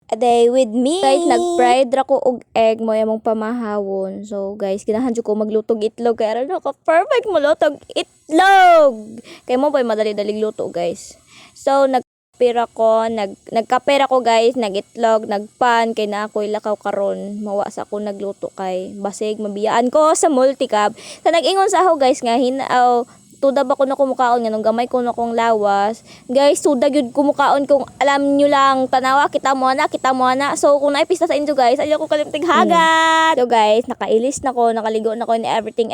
a day with me. Guys, nag-fried ra ko og egg mo among pamahawon. So guys, ganahan jud ko maglutog itlog kay aron ko perfect mo lutog itlog. Kay mo boy madali-dali luto guys. So nagkapera ko guys, nagitlog, nagpan kay na ako ilakaw karon. Mawa sa ako nagluto kay basig mabiyaan ko sa multicab. Sa nag-ingon sa ako guys nga hinaw tuda ba ko na kumukaon nga nung gamay ko na kong lawas. Guys, tuda gyud kumukaon kung alam nyo lang tanawa kita mo na. So kung naipista sa inyo guys, ayaw ko kalimtig hagat. So guys, nakailis na ko, nakaligo na ko in everything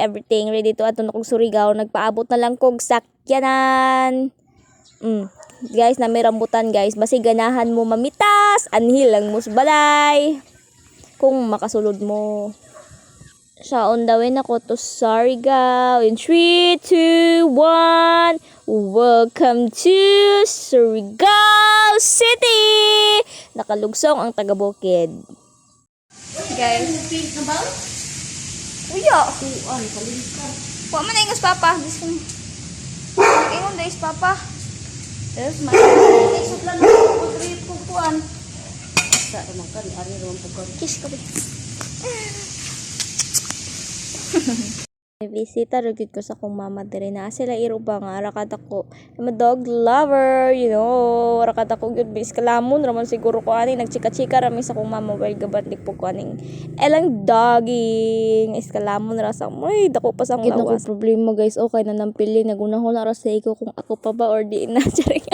ready to ato na kog Surigao. Nagpaabot na lang kog sakyanan. Guys, na may rambutan guys, basig ganahan mo mamitas, anhil lang musbalay. Kung makasulod mo. Sa on the way na ko to Surigao. In 3, 2, 1. Welcome to Surigao City! Nakalugsong ang taga-Bukid. Guys. Uya! Huwag man na ingas papa. Ingon days papa. Yes, man. Isutlan na ko trip ko puan. Sa makan ari ron pugod. Kiss ka ba? Bisita rugid ko sa kong mama dire na sila iruba nga rakata ko. I'm a dog lover, you know. Rakata ko gyud bis kalamon raman siguro ko ani nagchika-chika rami sa kong mama way gabatlik po ko aning elang dogging iskalamon ra sa ay dako pa sang lawas. Gid problema guys, okay na nang pili nagunahon na ra sa iko kung ako pa ba or di na charing.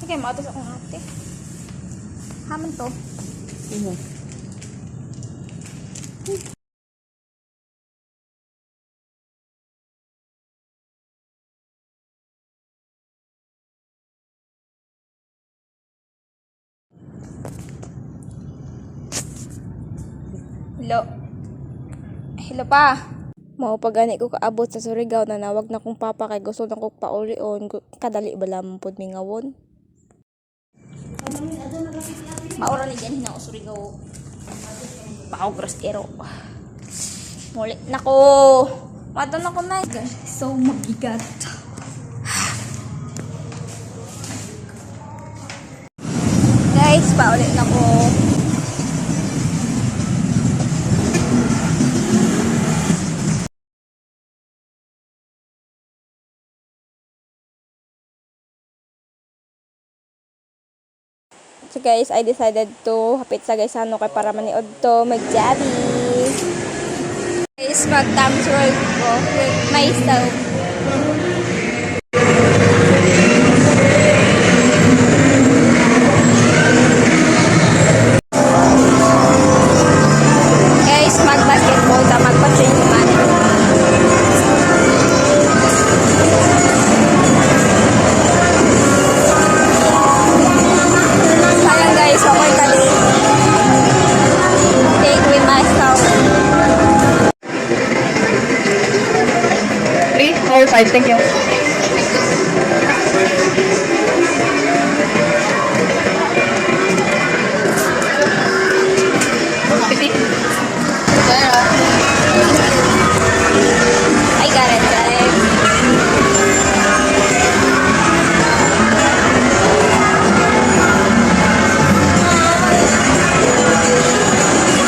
Okay, maato sa akong ate. Haman to. Hello pa. Mao pagani ko kaabot sa Surigao na nawag na kong papa kay gusto na ko paulion kadali ba lamang pud mingawon. Maura ni diyan hina Surigao. Pao grosero. Mulit na ko. Mato na ko na guys. So mabigat. Guys, paulit na ko. So guys, I decided to hapit sa guys ano kay para maniod to mag-jabi. Guys, mag-thumbs roll ko with myself. Guys, mag-basketball ta magpa-train man. Thank you. I got it, guys.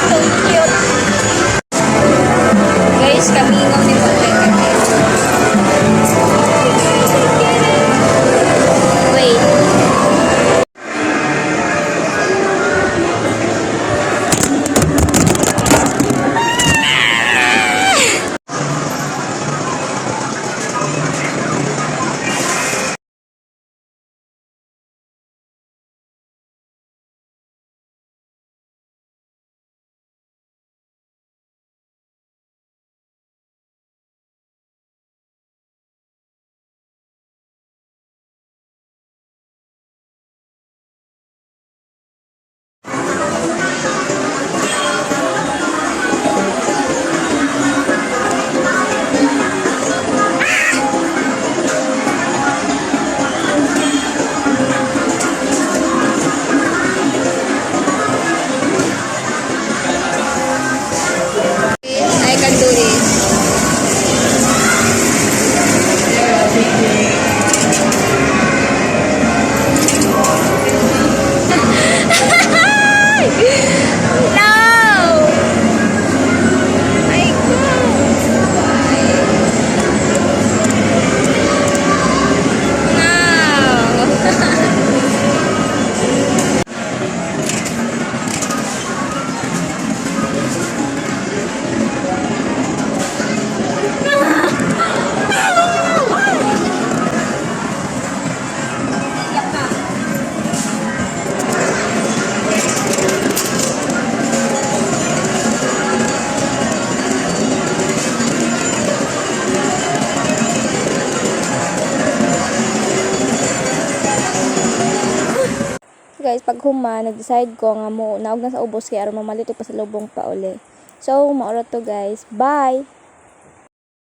So cute. Guys, kami ng guys, pag huma, nag-decide ko nga mo naog na sa ubos kaya aron mamalit pa sa lubong pa uli. So, maura to guys. Bye!